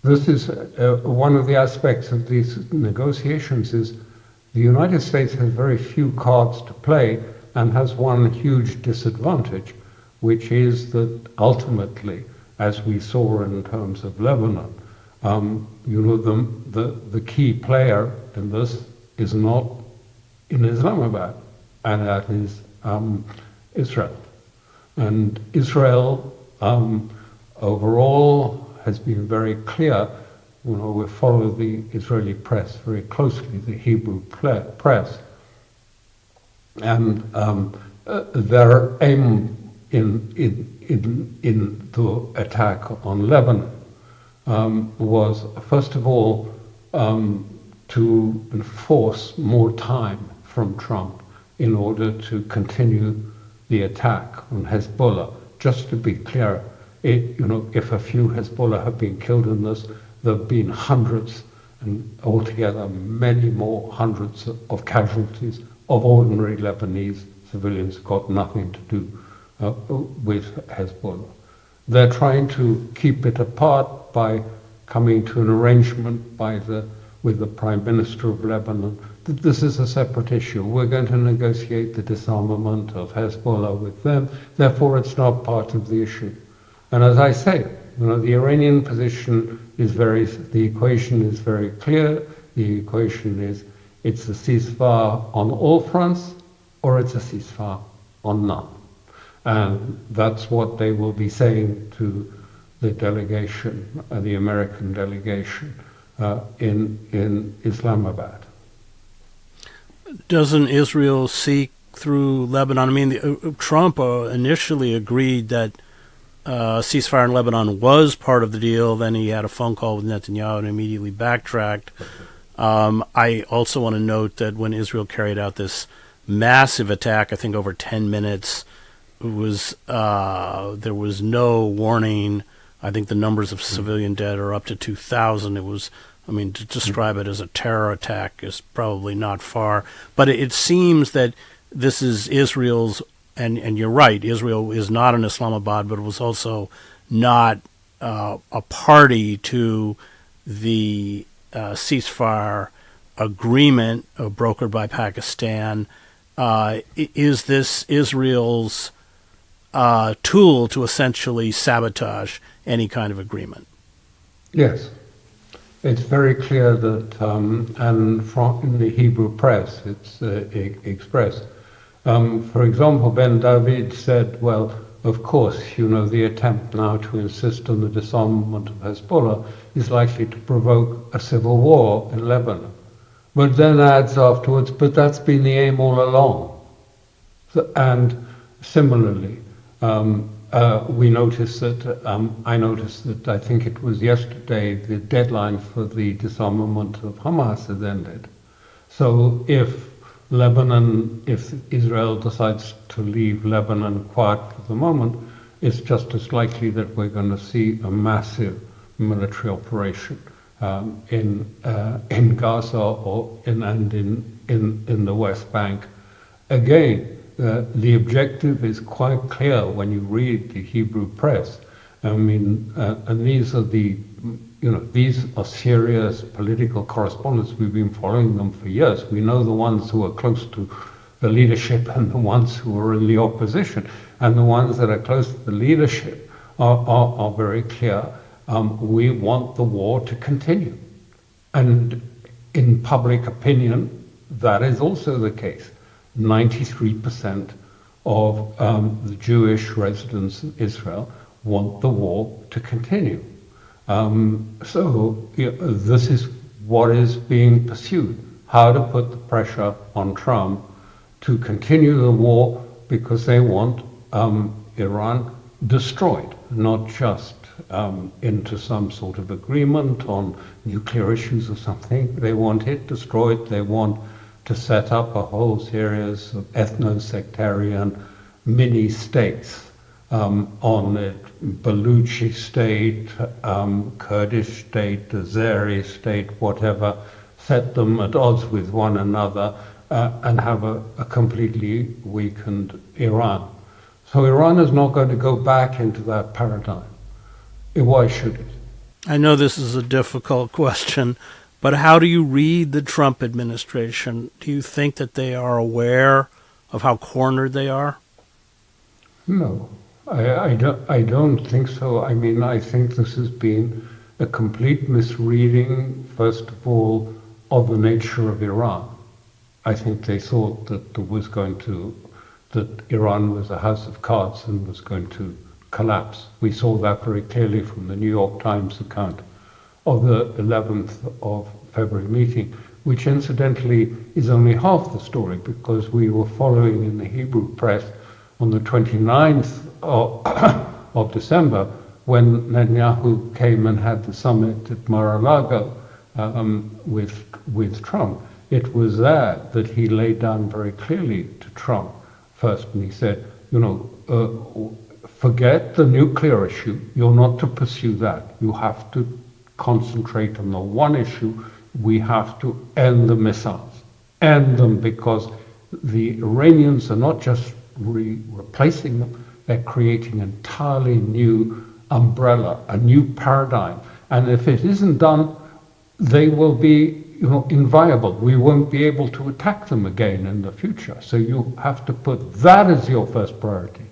this is one of the aspects of these negotiations is the United States has very few cards to play and has one huge disadvantage, which is that ultimately, as we saw in terms of Lebanon, the key player in this is not in Islamabad, and that is Israel. And Israel overall has been very clear. We follow the Israeli press very closely, the Hebrew press, and their aim in the attack on Lebanon was, first of all, to enforce more time from Trump in order to continue the attack on Hezbollah. Just to be clear, if a few Hezbollah have been killed in this, there have been hundreds, and altogether many more hundreds of casualties of ordinary Lebanese civilians got nothing to do with Hezbollah. They're trying to keep it apart by coming to an arrangement with the Prime Minister of Lebanon that this is a separate issue. We're going to negotiate the disarmament of Hezbollah with them, therefore it's not part of the issue. And as I say, the Iranian position is the equation is very clear. The equation is it's a ceasefire on all fronts or it's a ceasefire on none. And that's what they will be saying to the delegation, the American delegation in Islamabad. Doesn't Israel seek through Lebanon? I mean, Trump initially agreed that ceasefire in Lebanon was part of the deal. Then he had a phone call with Netanyahu and immediately backtracked. I also want to note that when Israel carried out this massive attack, I think over 10 minutes, there was no warning. I think the numbers of civilian dead are up to 2,000. To describe it as a terror attack is probably not far. But it seems that this is Israel's, and you're right, Israel is not in Islamabad, but it was also not a party to the ceasefire agreement brokered by Pakistan. Is this Israel's tool to essentially sabotage any kind of agreement? Yes. It's very clear that, and in the Hebrew press, it's expressed. For example, Ben David said, well, of course, the attempt now to insist on the disarmament of Hezbollah is likely to provoke a civil war in Lebanon. But then adds afterwards, but that's been the aim all along. And similarly, we noticed that, I think it was yesterday, the deadline for the disarmament of Hamas has ended. So if Israel decides to leave Lebanon quiet for the moment, it's just as likely that we're going to see a massive military operation in Gaza or in the West Bank. Again, the objective is quite clear when you read the Hebrew press. And these are serious political correspondents. We've been following them for years. We know the ones who are close to the leadership and the ones who are in the opposition. And the ones that are close to the leadership are very clear. We want the war to continue. And in public opinion, that is also the case. 93% of the Jewish residents of Israel want the war to continue. This is what is being pursued, how to put the pressure on Trump to continue the war because they want Iran destroyed, not just into some sort of agreement on nuclear issues or something. They want it destroyed. They want to set up a whole series of ethno-sectarian mini-states on it, Baluchi state, Kurdish state, Azeri state, whatever, set them at odds with one another and have a completely weakened Iran. So Iran is not going to go back into that paradigm. Why should it? I know this is a difficult question, but how do you read the Trump administration? Do you think that they are aware of how cornered they are? No, I don't think so. I mean, I think this has been a complete misreading, first of all, of the nature of Iran. I think they thought that that Iran was a house of cards and was going to collapse. We saw that very clearly from the New York Times account of the 11th of February meeting, which incidentally is only half the story, because we were following in the Hebrew press on the 29th of December, when Netanyahu came and had the summit at Mar-a-Lago with Trump. It was there that he laid down very clearly to Trump first, and he said, forget the nuclear issue. You're not to pursue that. You have to concentrate on the one issue. We have to end the missiles. End them, because the Iranians are not just replacing them, they're creating an entirely new umbrella, a new paradigm. And if it isn't done, they will be inviable. We won't be able to attack them again in the future. So you have to put that as your first priority,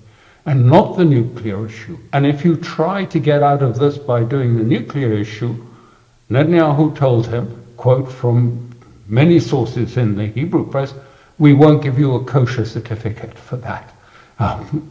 and not the nuclear issue. And if you try to get out of this by doing the nuclear issue, Netanyahu told him, quote from many sources in the Hebrew press, we won't give you a kosher certificate for that.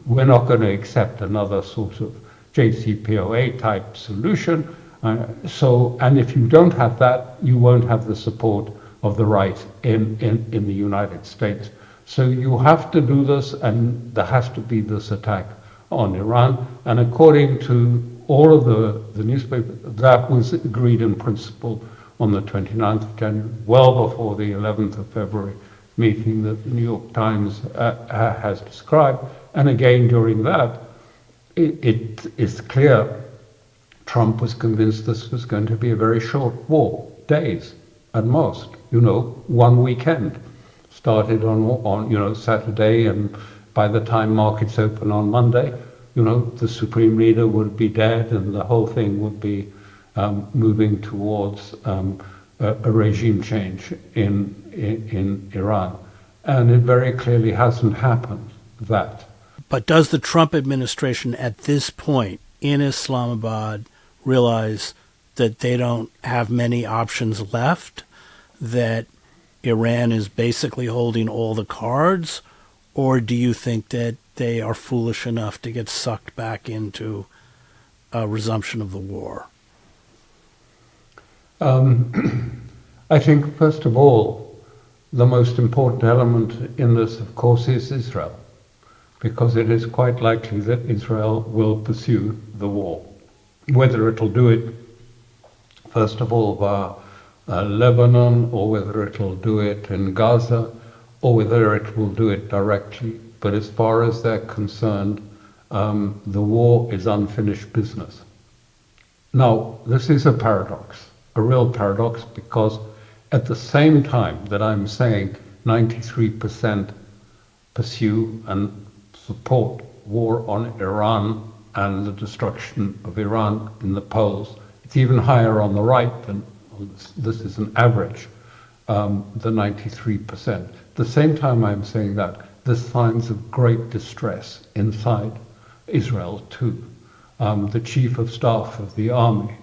We're not going to accept another sort of JCPOA type solution. And if you don't have that, you won't have the support of the right in the United States. So you have to do this, and there has to be this attack on Iran. And according to all of the newspapers, that was agreed in principle on the 29th of January, well before the 11th of February meeting that the New York Times has described. And again, during that, it is clear Trump was convinced this was going to be a very short war, days at most, one weekend. Started on Saturday, and by the time markets open on Monday, the Supreme Leader would be dead, and the whole thing would be moving towards a regime change in Iran. And it very clearly hasn't happened, that. But does the Trump administration at this point in Islamabad realize that they don't have many options left, that Iran is basically holding all the cards, or do you think that they are foolish enough to get sucked back into a resumption of the war? I think, first of all, the most important element in this, of course, is Israel, because it is quite likely that Israel will pursue the war. Whether it'll do it, first of all, via Lebanon, or whether it'll do it in Gaza, or whether it will do it directly. But as far as they're concerned, the war is unfinished business. Now, this is a paradox, a real paradox, because at the same time that I'm saying 93% pursue and support war on Iran and the destruction of Iran in the polls, it's even higher on the right than this is an average, the 93%. At the same time I'm saying that, there's signs of great distress inside Israel too. The chief of staff of the army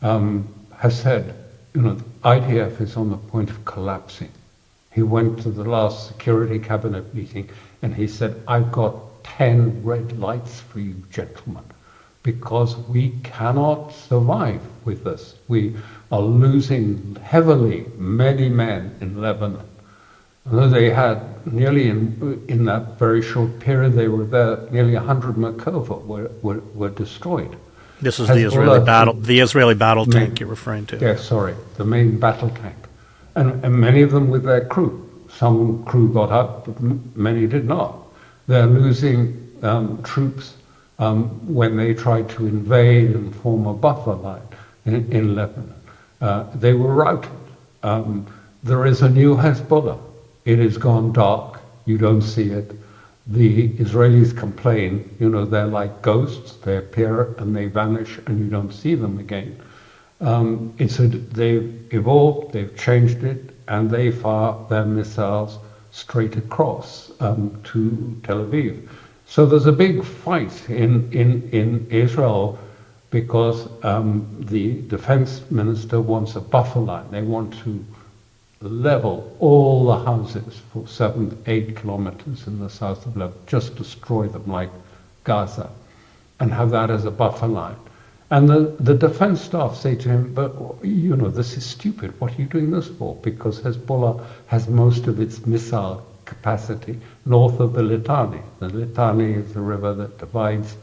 has said, the IDF is on the point of collapsing. He went to the last security cabinet meeting and he said, I've got 10 red lights for you, gentlemen, because we cannot survive with this. We are losing heavily many men in Lebanon. Although they had nearly in that very short period they were there, nearly 100 Merkava were destroyed. This is the Israeli battle tank you're referring to. Yeah, sorry, the main battle tank. And many of them with their crew. Some crew got up, but many did not. They're losing troops when they tried to invade and form a buffer line in Lebanon. They were routed. There is a new Hezbollah. It has gone dark. You don't see it. The Israelis complain, they're like ghosts. They appear and they vanish and you don't see them again. They've evolved, they've changed it, and they fire their missiles straight across to Tel Aviv. So there's a big fight in Israel because the defense minister wants a buffer line. They want to level all the houses for 7-8 kilometers in the south of Lebanon, just destroy them like Gaza, and have that as a buffer line. And the defense staff say to him, but you know, this is stupid. What are you doing this for? Because Hezbollah has most of its missile capacity north of the Litani. The Litani is the river that divides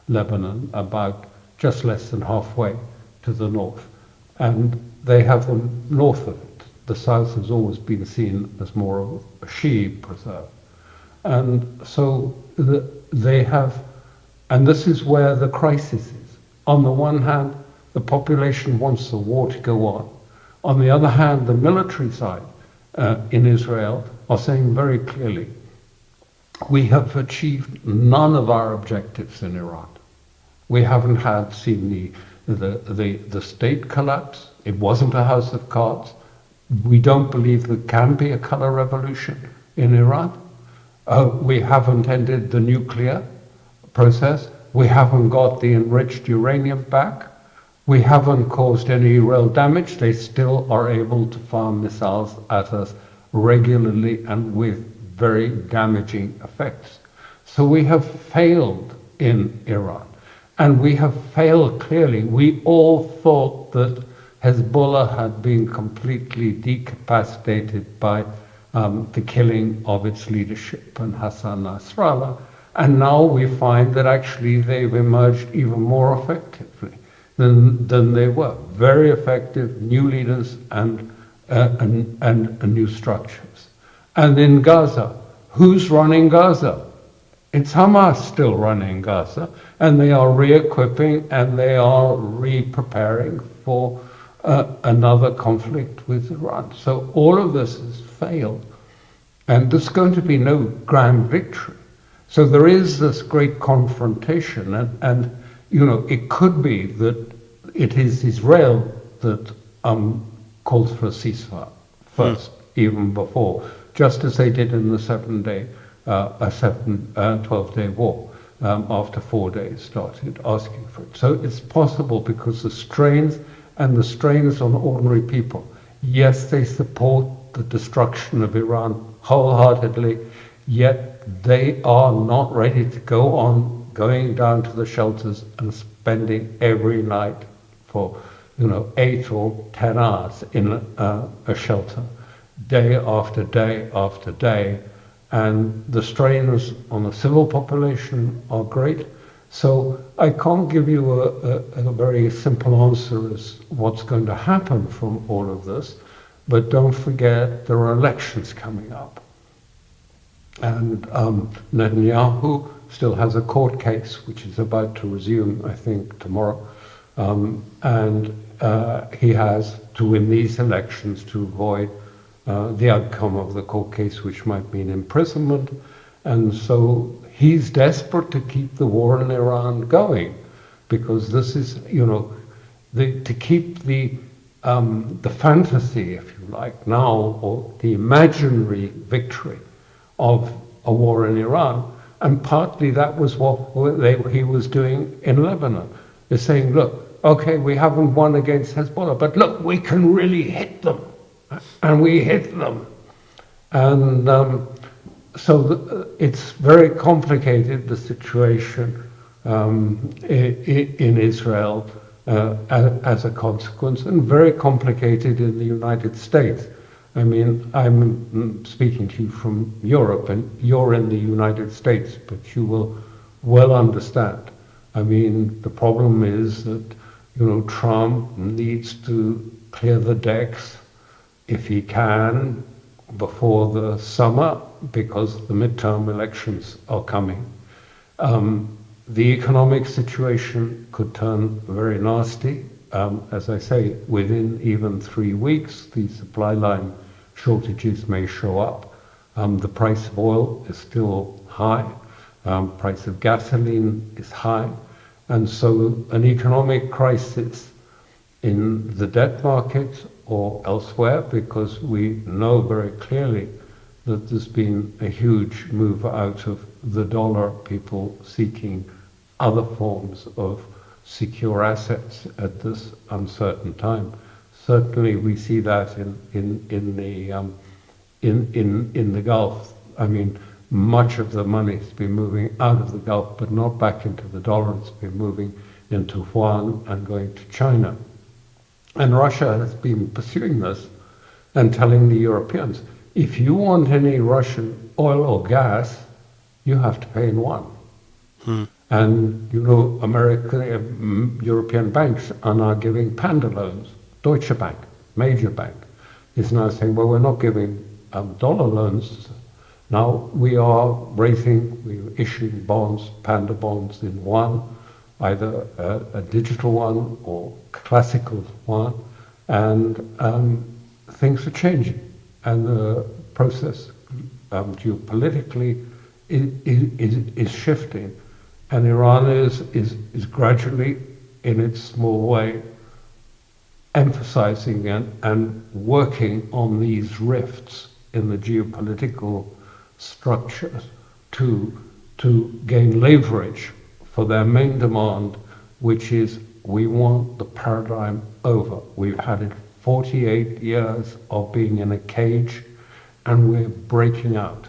Lebanon about just less than halfway to the north. And they have them north of it. The south has always been seen as more of a Shi'i preserve. And so they have, and this is where the crisis is. On the one hand, the population wants the war to go on. On the other hand, the military side in Israel are saying very clearly, we have achieved none of our objectives in Iran. We haven't seen the state collapse. It wasn't a house of cards. We don't believe there can be a color revolution in Iran. We haven't ended the nuclear process. We haven't got the enriched uranium back. We haven't caused any real damage. They still are able to fire missiles at us regularly and with very damaging effects. So we have failed in Iran. And we have failed clearly. We all thought that Hezbollah had been completely decapacitated by the killing of its leadership and Hassan Nasrallah. And now we find that actually they've emerged even more effectively than they were. Very effective, new leaders and new structures. And in Gaza, who's running Gaza? It's Hamas still running Gaza, and they are re-equipping and they are re-preparing for another conflict with Iran. So all of this has failed, and there's going to be no grand victory. So there is this great confrontation, and you know, it could be that it is Israel that calls for a ceasefire first, even before, just as they did in the 12-day war. After 4 days started asking for it. So it's possible because the strains on ordinary people, yes, they support the destruction of Iran wholeheartedly, yet they are not ready to go on going down to the shelters and spending every night for 8 or 10 hours in a shelter, day after day after day. And the strains on the civil population are great. So I can't give you a very simple answer as what's going to happen from all of this, but don't forget there are elections coming up. And Netanyahu still has a court case which is about to resume, I think, tomorrow. And he has to win these elections to avoid the outcome of the court case, which might mean imprisonment. And so he's desperate to keep the war in Iran going, because this is, to keep the fantasy, if you like, now, or the imaginary victory of a war in Iran. And partly that was what he was doing in Lebanon. They're saying, look, okay, we haven't won against Hezbollah, but look, we can really hit them. And we hit them. And so it's very complicated, the situation in Israel as a consequence, and very complicated in the United States. I mean, I'm speaking to you from Europe, and you're in the United States, but you will well understand. I mean, the problem is that, Trump needs to clear the decks if he can before the summer, because the midterm elections are coming. The economic situation could turn very nasty. As I say, within even 3 weeks, the supply line shortages may show up. The price of oil is still high. Price of gasoline is high. And so an economic crisis in the debt markets or elsewhere, because we know very clearly that there's been a huge move out of the dollar, people seeking other forms of secure assets at this uncertain time. Certainly, we see that in the Gulf. I mean, much of the money's been moving out of the Gulf, but not back into the dollar. It's been moving into yuan and going to China. And Russia has been pursuing this and telling the Europeans, if you want any Russian oil or gas, you have to pay in yuan. And, you know, American, European banks are now giving panda loans. Deutsche Bank, major bank, is now saying, well, we're not giving dollar loans. Now we're issuing bonds, panda bonds in yuan, either a digital one or classical one, and things are changing. And the process geopolitically is shifting. And Iran is gradually, in its small way, emphasizing and working on these rifts in the geopolitical structures to gain leverage for their main demand, which is we want the paradigm over. We've had it 48 years of being in a cage, and we're breaking out.